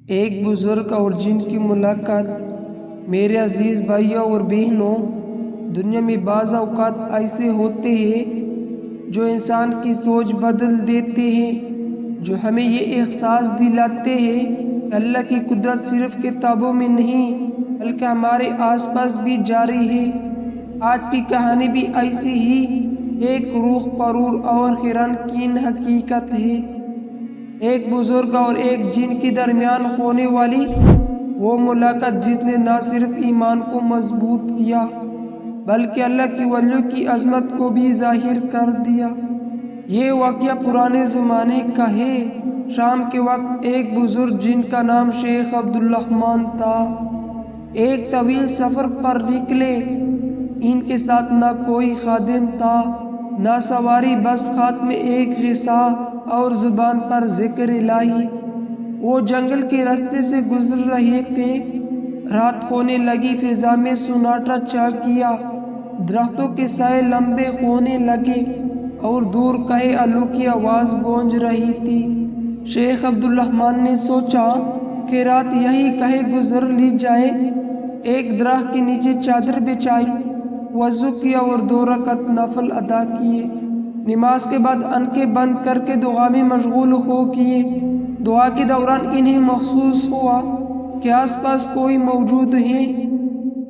ایک بزرگ اور جن کی ملاقات۔ میرے عزیز بھائیوں اور بہنوں، دنیا میں بعض اوقات ایسے ہوتے ہیں جو انسان کی سوچ بدل دیتے ہیں، جو ہمیں یہ احساس دلاتے ہیں کہ اللہ کی قدرت صرف کتابوں میں نہیں بلکہ ہمارے آس پاس بھی جاری ہے۔ آج کی کہانی بھی ایسی ہی ایک روح پرور اور حیران کن حقیقت ہے۔ ایک بزرگ اور ایک جن کے درمیان ہونے والی وہ ملاقات جس نے نہ صرف ایمان کو مضبوط کیا بلکہ اللہ کی ولیوں کی عظمت کو بھی ظاہر کر دیا۔ یہ واقعہ پرانے زمانے کا ہے۔ شام کے وقت ایک بزرگ جن کا نام شیخ عبدالرحمن تھا، ایک طویل سفر پر نکلے۔ ان کے ساتھ نہ کوئی خادم تھا نہ سواری، بس ہاتھ میں ایک غصہ اور زبان پر ذکر الہی۔ وہ جنگل کے راستے سے گزر رہے تھے۔ رات ہونے لگی، فضا میں سناٹا چھا گیا، درختوں کے سائے لمبے ہونے لگے اور دور کہیں الو کی آواز گونج رہی تھی۔ شیخ عبدالرحمن نے سوچا کہ رات یہی کہیں گزر لی جائے۔ ایک درخت کے نیچے چادر بچھائی، وضو کیا اور 2 رکعت نفل ادا کیے۔ نماز کے بعد آنکھیں بند کر کے دعا میں مشغول ہو گئے۔ دعا کے دوران انہیں محسوس ہوا کہ آس پاس کوئی موجود ہے۔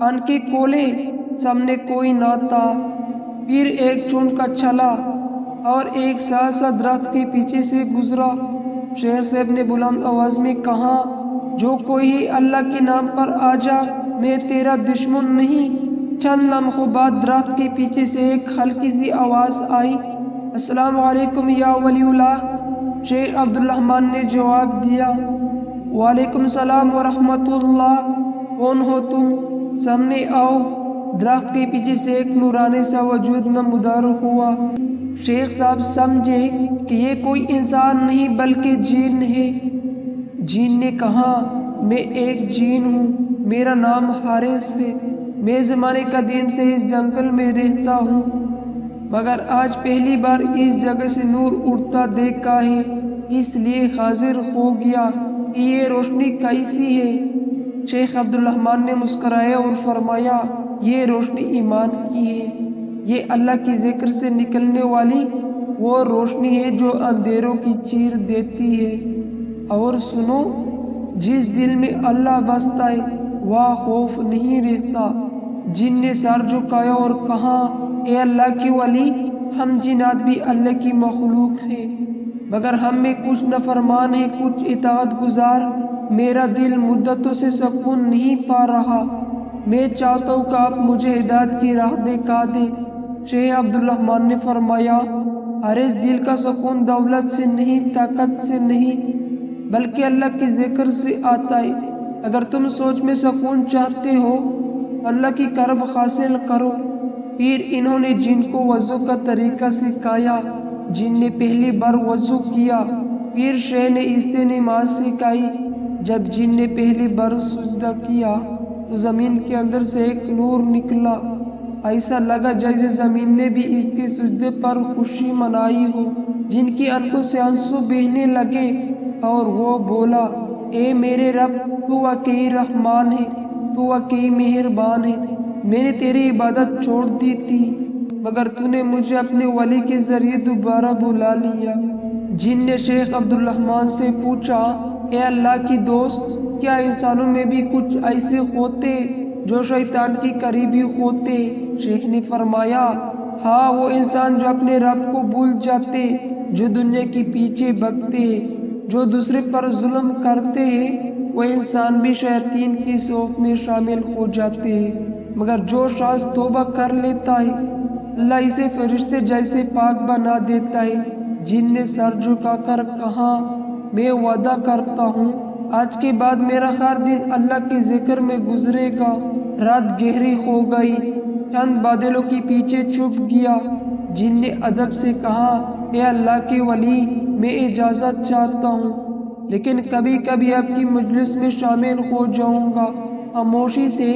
آنکھیں کھولے، سامنے کوئی نہ تھا۔ پھر ایک چونکا چلا اور ایک سا درخت کے پیچھے سے گزرا۔ شیخ صاحب نے بلند آواز میں کہا، جو کوئی ہے اللہ کے نام پر آ جا، میں تیرا دشمن نہیں۔ چند لمحوں بعد درخت کے پیچھے سے ایک ہلکی سی آواز آئی، السلام علیکم یا ولی اللہ۔ شیخ عبدالرحمن نے جواب دیا، وعلیکم السلام ورحمۃ اللہ، کون ہو تم؟ سامنے آؤ۔ درخت کے پیچھے سے ایک نورانی سا وجود نمودار ہوا۔ شیخ صاحب سمجھے کہ یہ کوئی انسان نہیں بلکہ جن ہے۔ جن نے کہا، میں ایک جن ہوں، میرا نام حارث ہے، میں زمانے قدیم سے اس جنگل میں رہتا ہوں، مگر آج پہلی بار اس جگہ سے نور اٹھتا دیکھا ہے، اس لیے حاضر ہو گیا کہ یہ روشنی کیسی ہے۔ شیخ عبدالرحمن نے مسکرایا اور فرمایا، یہ روشنی ایمان کی ہے، یہ اللہ کی ذکر سے نکلنے والی وہ روشنی ہے جو اندھیروں کی چیر دیتی ہے۔ اور سنو، جس دل میں اللہ بستا ہے وہاں خوف نہیں رہتا۔ جن نے سر جھکایا اور کہا، اے اللہ کے ولی، ہم جنات بھی اللہ کی مخلوق ہیں، مگر ہم میں کچھ نافرمان ہیں، کچھ اطاعت گزار۔ میرا دل مدتوں سے سکون نہیں پا رہا، میں چاہتا ہوں کہ آپ مجھے ہدایت کی راہ دکھا دیں۔ شیخ عبدالرحمن نے فرمایا، حارث، دل کا سکون دولت سے نہیں، طاقت سے نہیں، بلکہ اللہ کے ذکر سے آتا ہے۔ اگر تم سوچ میں سکون چاہتے ہو تو اللہ کی قرب حاصل کرو۔ پھر انہوں نے جن کو وضو کا طریقہ سکھایا۔ جن نے پہلی بار وضو کیا، پھر شیخ نے اس سے نماز سکھائی۔ جب جن نے پہلی بار سجدہ کیا تو زمین کے اندر سے ایک نور نکلا، ایسا لگا جیسے زمین نے بھی اس کے سجدے پر خوشی منائی ہو۔ جن کی آنکھوں سے آنسو بہنے لگے اور وہ بولا، اے میرے رب، تو واقعی رحمان ہے، تو واقعی مہربان ہے، میں نے تیری عبادت چھوڑ دی تھی مگر تو نے مجھے اپنے ولی کے ذریعے دوبارہ بلا لیا۔ جن نے شیخ عبدالرحمن سے پوچھا، اے اللہ کی دوست، کیا انسانوں میں بھی کچھ ایسے ہوتے جو شیطان کی قریبی ہوتے؟ شیخ نے فرمایا، ہاں، وہ انسان جو اپنے رب کو بھول جاتے، جو دنیا کے پیچھے بھگتے ہیں، جو دوسرے پر ظلم کرتے ہیں، وہ انسان بھی شیاطین کی صحبت میں شامل ہو جاتے ہیں، مگر جو شخص توبہ کر لیتا ہے اللہ اسے فرشتے جیسے پاک بنا دیتا ہے۔ جن نے سر جھکا کر کہا، میں وعدہ کرتا ہوں آج کے بعد میرا ہر دن اللہ کے ذکر میں گزرے گا۔ رات گہری ہو گئی، چند بادلوں کے پیچھے چھپ گیا۔ جن نے ادب سے کہا، اے اللہ کے ولی، میں اجازت چاہتا ہوں، لیکن کبھی کبھی آپ کی مجلس میں شامل ہو جاؤں گا، خاموشی سے،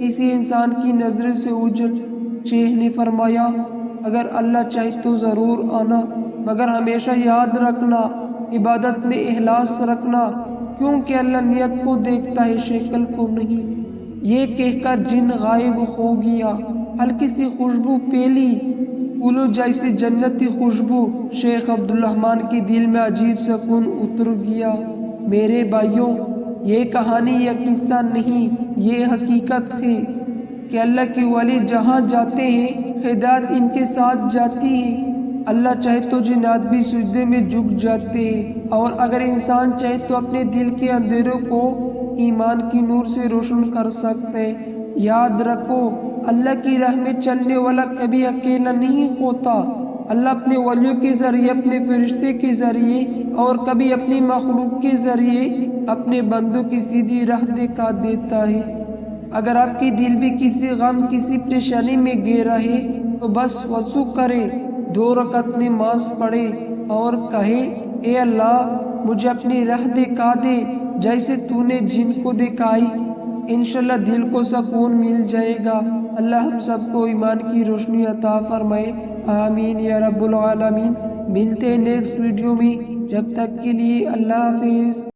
کسی انسان کی نظر سے اوجھل۔ شیخ نے فرمایا، اگر اللہ چاہے تو ضرور آنا، مگر ہمیشہ یاد رکھنا، عبادت میں اخلاص رکھنا، کیونکہ اللہ نیت کو دیکھتا ہے شکل کو نہیں۔ یہ کہہ کر جن غائب ہو گیا۔ ہلکی سی خوشبو پھیلی، پھولوں جیسی جنتی خوشبو۔ شیخ عبدالرحمن کے دل میں عجیب سکون اتر گیا۔ میرے بھائیوں، یہ کہانی یا قصہ نہیں، یہ حقیقت ہے کہ اللہ کے ولی جہاں جاتے ہیں ہدایت ان کے ساتھ جاتی ہے۔ اللہ چاہے تو جنات بھی سجدے میں جھک جاتے ہیں، اور اگر انسان چاہے تو اپنے دل کے اندھیروں کو ایمان کی نور سے روشن کر سکتے ہیں۔ یاد رکھو، اللہ کی راہ میں چلنے والا کبھی اکیلا نہیں ہوتا۔ اللہ اپنے ولیوں کے ذریعے، اپنے فرشتے کے ذریعے اور کبھی اپنی مخلوق کے ذریعے اپنے بندوں کی سیدھی راہ دکھا دیتا ہے۔ اگر آپ کی دل بھی کسی غم، کسی پریشانی میں گھیرا ہے تو بس وضو کرے، 2 رکعت نماز پڑھے اور کہے، اے اللہ مجھے اپنی راہ دکھا دے جیسے تو نے جن کو دکھائی۔ انشاءاللہ دل کو سکون مل جائے گا۔ اللہ ہم سب کو ایمان کی روشنی عطا فرمائے، آمین یا رب العالمین۔ ملتے ہیں نیکسٹ ویڈیو میں، جب تک کے لیے اللہ حافظ۔